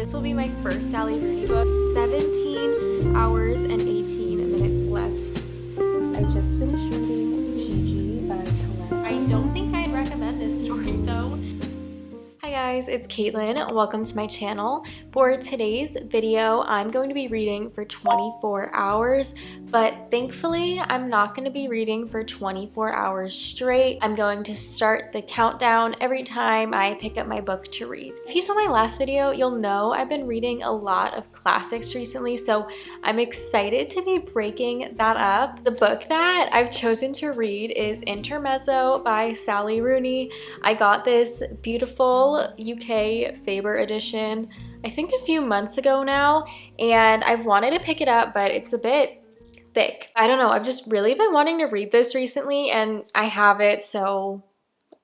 This will be my first Sally Rooney book. 17 hours and 18 minutes left. I just finished reading Gigi by Colette. I don't think I'd recommend this story though. Hi guys, it's Caitlin. Welcome to my channel. For today's video, I'm going to be reading for 24 hours, but thankfully I'm not going to be reading for 24 hours straight. I'm going to start the countdown every time I pick up my book to read. If you saw my last video, you'll know I've been reading a lot of classics recently, so I'm excited to be breaking that up. The book that I've chosen to read is Intermezzo by Sally Rooney. I got this beautiful UK Faber edition, I think a few months ago now, and I've wanted to pick it up, but it's a bit thick. I don't know, I've just really been wanting to read this recently, and I have it, so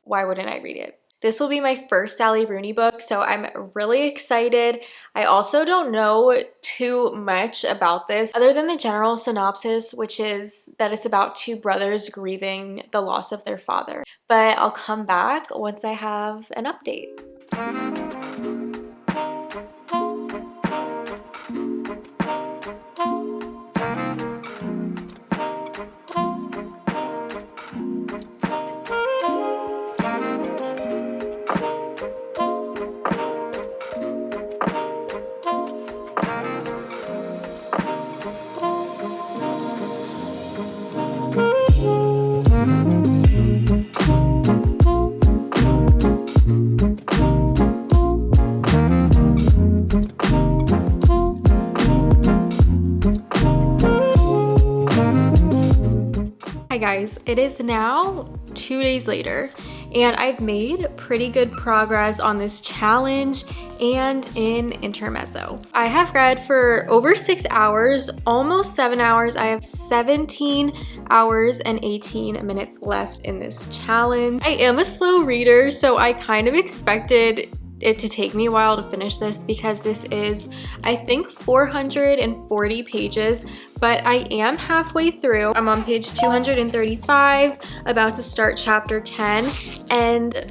why wouldn't I read it? This will be my first Sally Rooney book, so I'm really excited. I also don't know too much about this other than the general synopsis, which is that it's about two brothers grieving the loss of their father. But I'll come back once I have an update. Hi guys, it is now 2 days later and I've made pretty good progress on this challenge and in Intermezzo. I have read for over 6 hours, almost 7 hours. I have 17 hours and 18 minutes left in this challenge. I am a slow reader, so I kind of expected it to take me a while to finish this because this is, I think, 440 pages, but I am halfway through. I'm on page 235, about to start chapter 10, and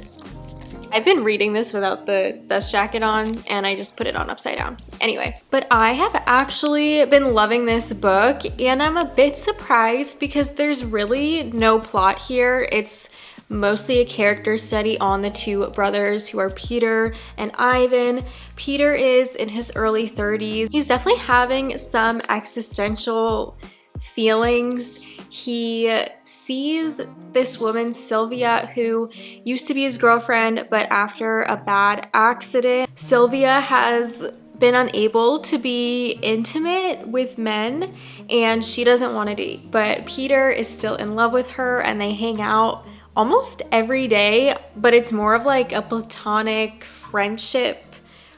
I've been reading this without the dust jacket on, and I just put it on upside down. Anyway, but I have actually been loving this book, and I'm a bit surprised because there's really no plot here. It's mostly a character study on the two brothers who are Peter and Ivan. Peter is in his early 30s. He's definitely having some existential feelings. He sees this woman, Sylvia, who used to be his girlfriend, but after a bad accident, Sylvia has been unable to be intimate with men and she doesn't want to date. But Peter is still in love with her and they hang out almost every day, but it's more of like a platonic friendship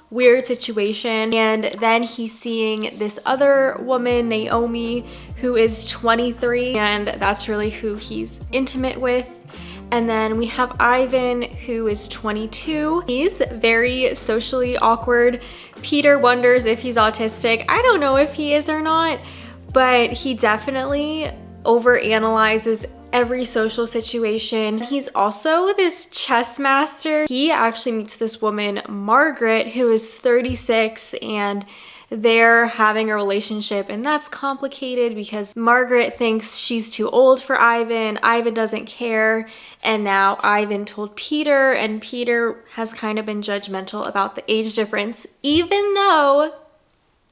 weird situation. And then he's seeing this other woman, Naomi, who is 23, and that's really who he's intimate with. And then we have Ivan, who is 22. He's very socially awkward. Peter wonders if he's autistic. I don't know if he is or not, but he definitely overanalyzes every social situation. He's also this chess master. He actually meets this woman, Margaret, who is 36, and they're having a relationship, and that's complicated because Margaret thinks she's too old for Ivan. Ivan doesn't care, and now Ivan told Peter, and Peter has kind of been judgmental about the age difference, even though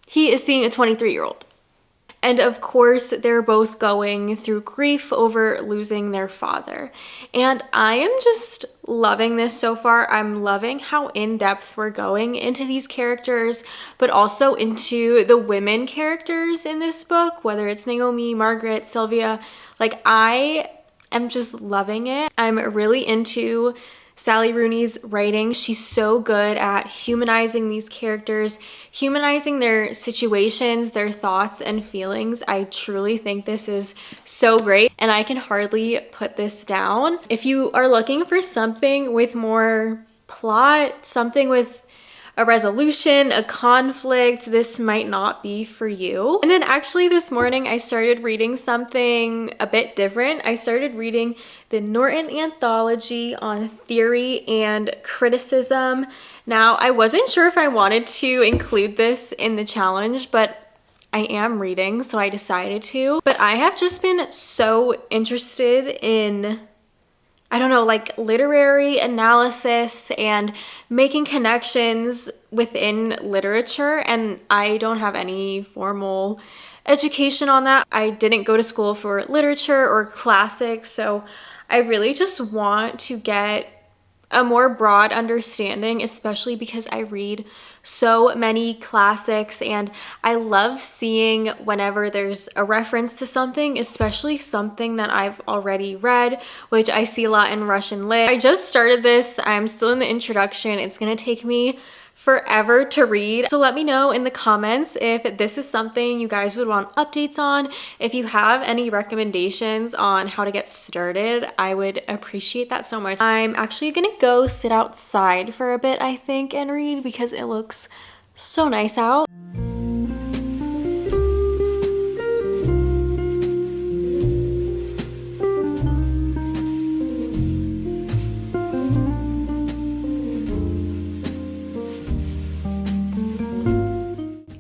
he is seeing a 23-year-old. And of course, they're both going through grief over losing their father. And I am just loving this so far. I'm loving how in-depth we're going into these characters, but also into the women characters in this book, whether it's Naomi, Margaret, Sylvia. Like, I am just loving it. I'm really into Sally Rooney's writing. She's so good at humanizing these characters, humanizing their situations, their thoughts and feelings. I truly think this is so great, and I can hardly put this down. If you are looking for something with more plot, something with a resolution, a conflict, this might not be for you. And then actually this morning I started reading something a bit different. I started reading the Norton Anthology on Theory and Criticism. Now, I wasn't sure if I wanted to include this in the challenge, but I am reading, so I decided to. But I have just been so interested in, I don't know, like literary analysis and making connections within literature. And I don't have any formal education on that. I didn't go to school for literature or classics, so I really just want to get a more broad understanding, especially because I read so many classics and I love seeing whenever there's a reference to something, especially something that I've already read, which I see a lot in Russian lit. I just started this. I'm still in the introduction. It's gonna take me forever to read. So let me know in the comments if this is something you guys would want updates on. If you have any recommendations on how to get started, I would appreciate that so much. I'm actually gonna go sit outside for a bit, I think, and read because it looks so nice out.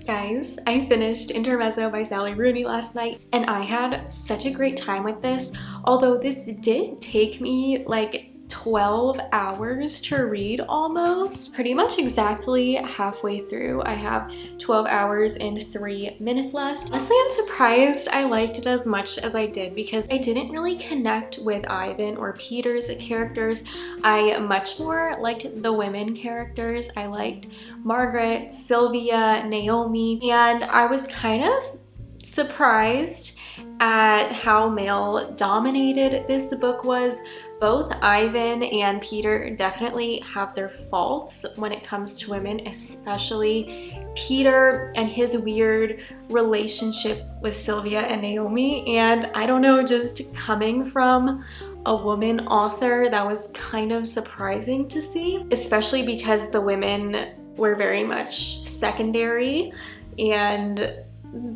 Guys, I finished Intermezzo by Sally Rooney last night and I had such a great time with this, although this did take me like 12 hours to read almost. Pretty much exactly halfway through. I have 12 hours and 3 minutes left. Honestly, I'm surprised I liked it as much as I did because I didn't really connect with Ivan or Peter's characters. I much more liked the women characters. I liked Margaret, Sylvia, Naomi, and I was kind of surprised at how male dominated this book was. Both Ivan and Peter definitely have their faults when it comes to women, especially Peter and his weird relationship with Sylvia and Naomi. And I don't know, just coming from a woman author, that was kind of surprising to see, especially because the women were very much secondary and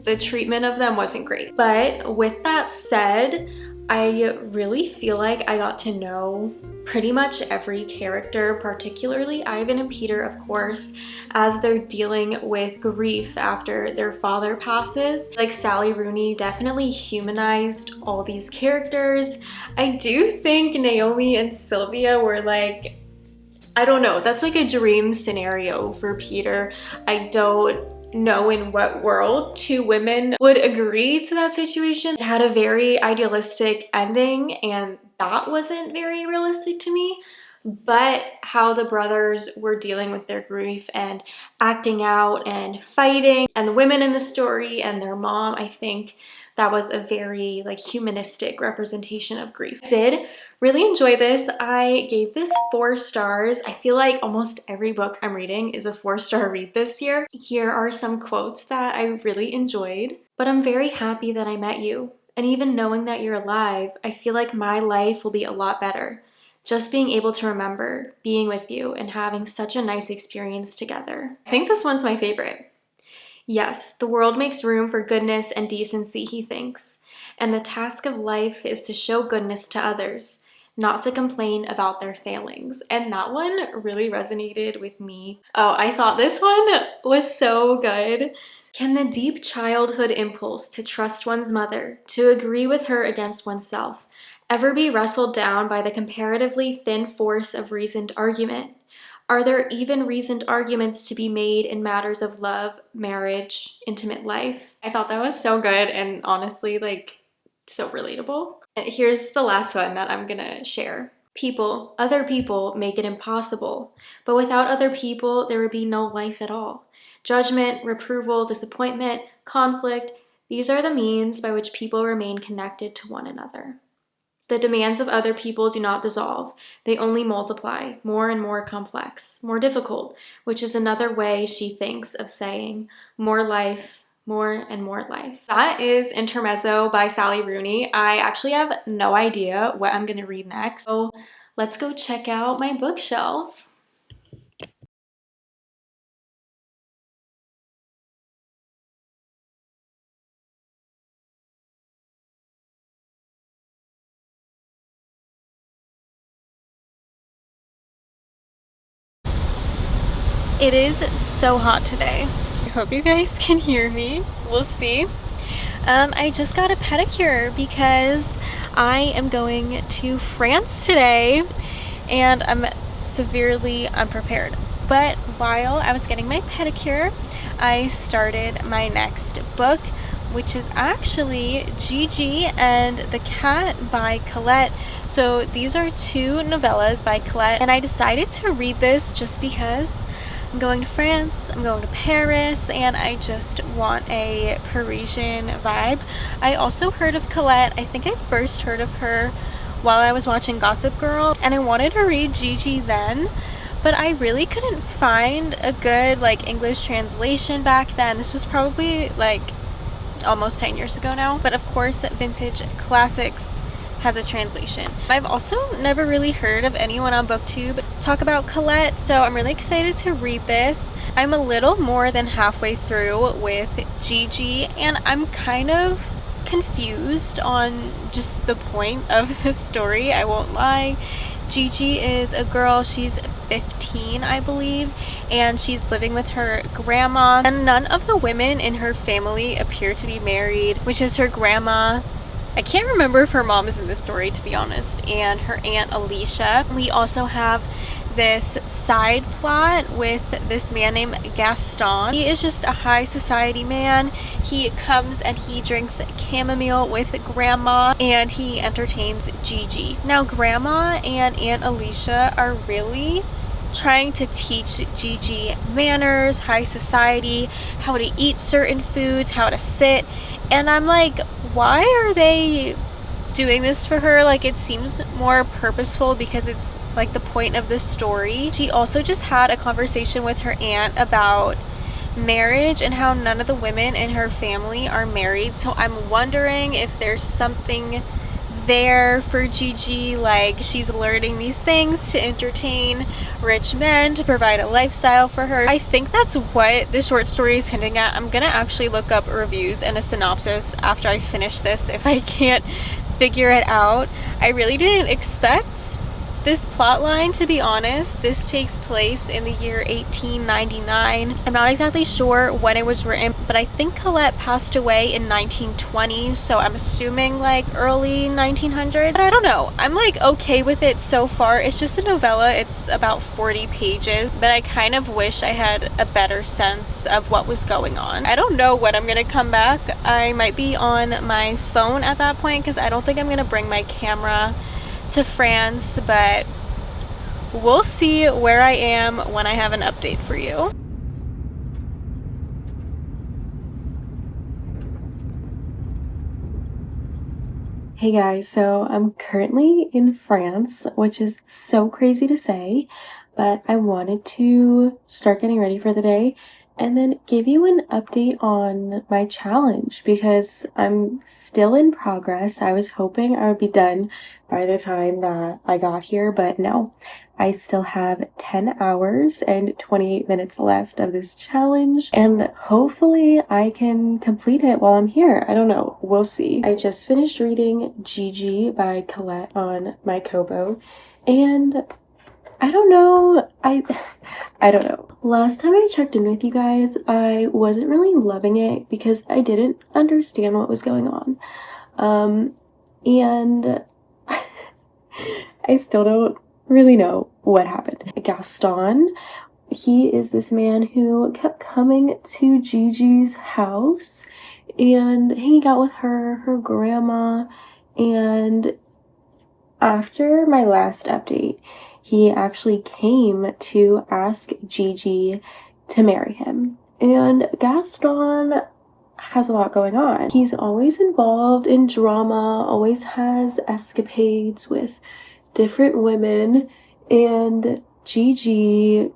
the treatment of them wasn't great. But with that said, I really feel like I got to know pretty much every character, particularly Ivan and Peter, of course, as they're dealing with grief after their father passes. Like, Sally Rooney definitely humanized all these characters. I do think Naomi and Sylvia were like, I don't know, that's like a dream scenario for Peter. I don't know in what world two women would agree to that situation. It had a very idealistic ending and that wasn't very realistic to me, but how the brothers were dealing with their grief and acting out and fighting, and the women in the story and their mom, I think that was a very like humanistic representation of grief. I did really enjoy this. I gave this 4 stars. I feel like almost every book I'm reading is a 4-star read this year. Here are some quotes that I really enjoyed. But I'm very happy that I met you. And even knowing that you're alive, I feel like my life will be a lot better. Just being able to remember being with you and having such a nice experience together. I think this one's my favorite. Yes, the world makes room for goodness and decency, he thinks. And the task of life is to show goodness to others, not to complain about their failings. And that one really resonated with me. Oh, I thought this one was so good. Can the deep childhood impulse to trust one's mother, to agree with her against oneself, ever be wrestled down by the comparatively thin force of reasoned argument? Are there even reasoned arguments to be made in matters of love, marriage, intimate life? I thought that was so good and honestly, like, so relatable. Here's the last one that I'm gonna share. People, other people make it impossible, but without other people, there would be no life at all. Judgment, reproval, disappointment, conflict, these are the means by which people remain connected to one another. The demands of other people do not dissolve. They only multiply, more and more complex, more difficult, which is another way she thinks of saying more life, more and more life. That is Intermezzo by Sally Rooney. I actually have no idea what I'm gonna read next, so let's go check out my bookshelf. It is so hot today. I hope you guys can hear me. We'll see. I just got a pedicure because I am going to France today and I'm severely unprepared. But while I was getting my pedicure, I started my next book, which is actually Gigi and the Cat by Colette. So these are two novellas by Colette, and I decided to read this just because I'm going to France, I'm going to Paris, and I just want a Parisian vibe. I also heard of Colette. I think I first heard of her while I was watching Gossip Girl, and I wanted to read Gigi then, but I really couldn't find a good English translation back then. This was probably almost 10 years ago now, but of course Vintage Classics has a translation. I've also never really heard of anyone on BookTube talk about Colette, so I'm really excited to read this. I'm a little more than halfway through with Gigi, and I'm kind of confused on just the point of the story, I won't lie. Gigi is a girl, she's 15 I believe, and she's living with her grandma, and none of the women in her family appear to be married, which is her grandma. I can't remember if her mom is in this story, to be honest, and her aunt Alicia. We also have this side plot with this man named Gaston. He is just a high society man. He comes and he drinks chamomile with grandma and he entertains Gigi. Now grandma and Aunt Alicia are really trying to teach Gigi manners, high society, how to eat certain foods, how to sit, and I'm like, why are they doing this for her? It seems more purposeful because it's the point of the story. She also just had a conversation with her aunt about marriage and how none of the women in her family are married, so I'm wondering if there's something there for Gigi, she's learning these things to entertain rich men, to provide a lifestyle for her. I think that's what the short story is hinting at. I'm gonna actually look up reviews and a synopsis after I finish this if I can't figure it out. I really didn't expect this plot line, to be honest. This takes place in the year 1899. I'm not exactly sure when it was written, but I think Colette passed away in 1920, so I'm assuming early 1900s. But I don't know. I'm okay with it so far. It's just a novella. It's about 40 pages, but I kind of wish I had a better sense of what was going on. I don't know when I'm gonna come back. I might be on my phone at that point because I don't think I'm gonna bring my camera to France, but we'll see where I am when I have an update for you. Hey guys, so I'm currently in France, which is so crazy to say, but I wanted to start getting ready for the day and then give you an update on my challenge because I'm still in progress. I was hoping I would be done by the time that I got here, but no. I still have 10 hours and 28 minutes left of this challenge, and hopefully I can complete it while I'm here. I don't know. We'll see. I just finished reading Gigi by Colette on my Kobo, and I don't know. I don't know. Last time I checked in with you guys, I wasn't really loving it because I didn't understand what was going on. And I still don't really know what happened. Gaston, he is this man who kept coming to Gigi's house and hanging out with her grandma, and after my last update, he actually came to ask Gigi to marry him. And Gaston has a lot going on. He's always involved in drama, always has escapades with different women, and Gigi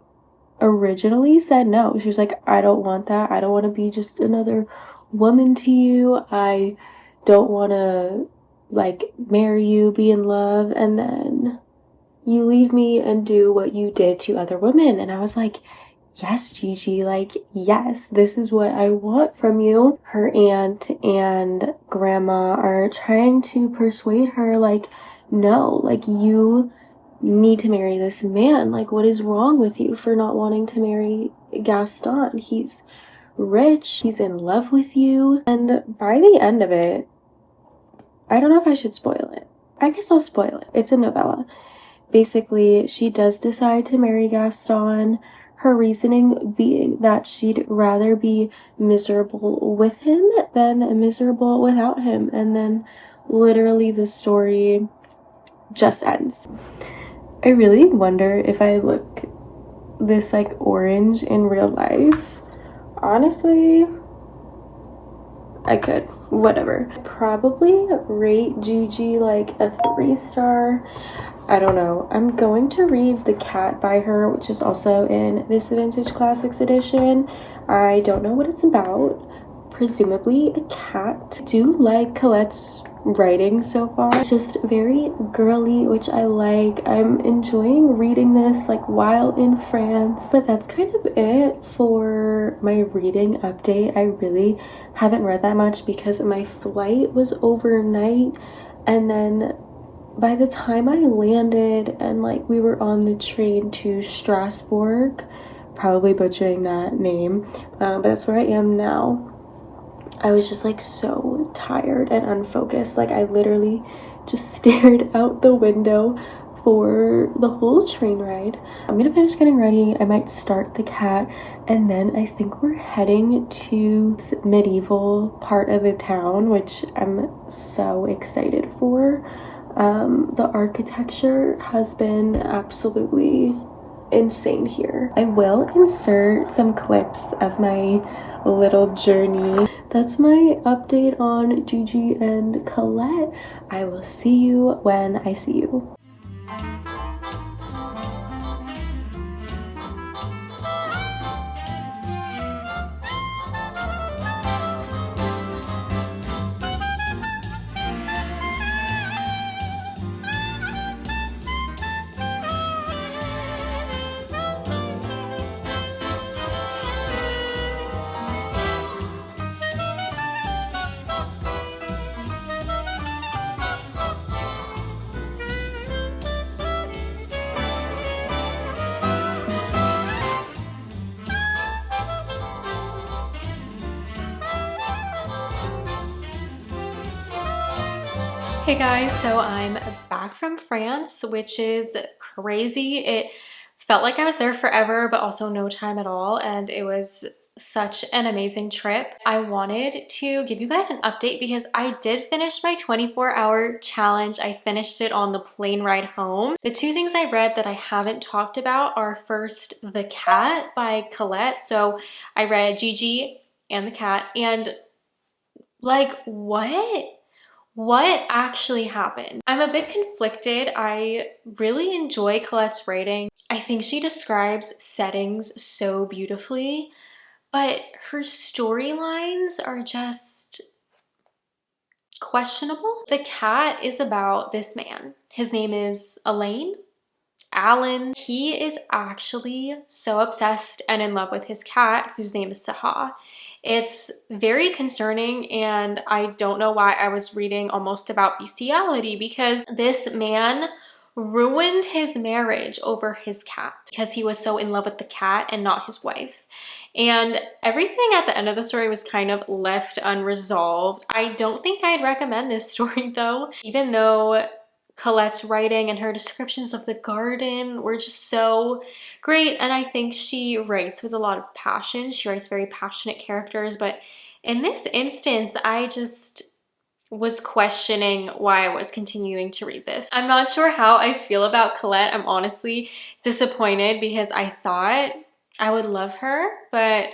originally said no. She was like, I don't want that. I don't want to be just another woman to you. I don't want to marry you, be in love, and then you leave me and do what you did to other women. And I was like, yes, Gigi, yes, this is what I want from you. Her aunt and grandma are trying to persuade her, no, you need to marry this man. Like, what is wrong with you for not wanting to marry Gaston? He's rich, he's in love with you. And by the end of it, I don't know if I should spoil it. I guess I'll spoil it. It's a novella. Basically, she does decide to marry Gaston, her reasoning being that she'd rather be miserable with him than miserable without him. And then literally the story just ends. I really wonder if I look this like orange in real life. Honestly, I could. Whatever. Probably rate Gigi like a 3-star. I don't know. I'm going to read The Cat by her, which is also in this Vintage Classics edition. I don't know what it's about. Presumably a cat. I do like Colette's writing so far. It's just very girly, which I like. I'm enjoying reading this like while in France. But that's kind of it for my reading update. I really haven't read that much because my flight was overnight, and then by the time I landed and like we were on the train to Strasbourg, probably butchering that name, but that's where I am now, I was just like so tired and unfocused. Like I literally just stared out the window for the whole train ride. I'm gonna finish getting ready. I might start The Cat, and then I think we're heading to this medieval part of the town, which I'm so excited for. The architecture has been absolutely insane here. I will insert some clips of my little journey. That's my update on Gigi and Colette. I will see you when I see you. Hey guys, so I'm back from France, which is crazy. It felt like I was there forever, but also no time at all, and it was such an amazing trip. I wanted to give you guys an update because I did finish my 24-hour challenge. I finished it on the plane ride home. The two things I read that I haven't talked about are first The Cat by Colette. So I read Gigi and The Cat, and like what actually happened? I'm a bit conflicted. I really enjoy Colette's writing. I think she describes settings so beautifully, but her storylines are just questionable. The Cat is about this man. His name is Alan. He is actually so obsessed and in love with his cat, whose name is Saha. It's very concerning, and I don't know why I was reading almost about bestiality, because this man ruined his marriage over his cat because he was so in love with the cat and not his wife. And everything at the end of the story was kind of left unresolved. I don't think I'd recommend this story though, even though Colette's writing and her descriptions of the garden were just so great, and I think she writes with a lot of passion. She writes very passionate characters, but in this instance, I just was questioning why I was continuing to read this. I'm not sure how I feel about Colette. I'm honestly disappointed because I thought I would love her, but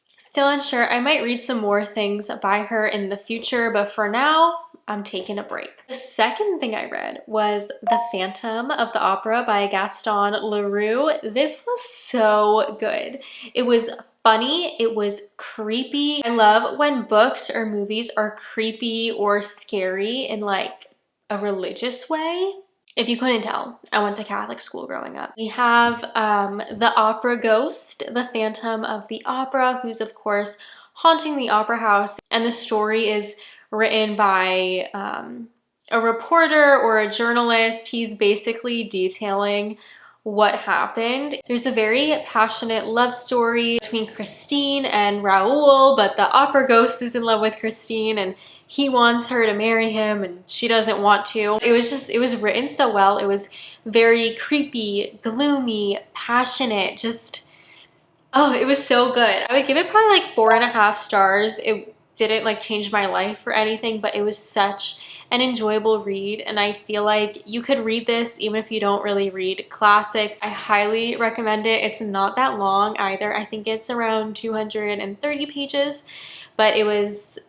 still unsure. I might read some more things by her in the future, but for now, I'm taking a break. The second thing I read was The Phantom of the Opera by Gaston Leroux. This was so good. It was funny, it was creepy. I love when books or movies are creepy or scary in like a religious way. If you couldn't tell, I went to Catholic school growing up. We have the opera ghost, the Phantom of the Opera, who's of course haunting the opera house, and the story is written by a reporter or a journalist. He's basically detailing what happened. There's a very passionate love story between Christine and Raoul, but the opera ghost is in love with Christine and he wants her to marry him and she doesn't want to. It was written so well. It was very creepy, gloomy, passionate, just, oh, it was so good. I would give it probably like 4.5 stars. It didn't like change my life or anything, but it was such an enjoyable read, and I feel like you could read this even if you don't really read classics. I highly recommend it. It's not that long either. I think it's around 230 pages, but it was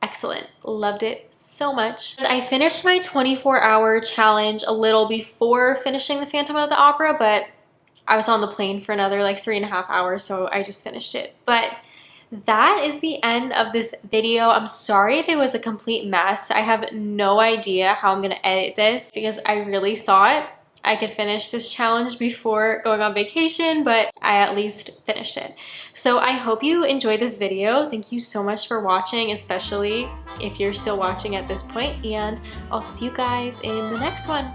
excellent. Loved it so much. I finished my 24-hour challenge a little before finishing the Phantom of the Opera, but I was on the plane for another like 3.5 hours, so I just finished it. But that is the end of this video. I'm sorry if it was a complete mess. I have no idea how I'm gonna edit this because I really thought I could finish this challenge before going on vacation, but I at least finished it. So I hope you enjoyed this video. Thank you so much for watching, especially if you're still watching at this point, and I'll see you guys in the next one.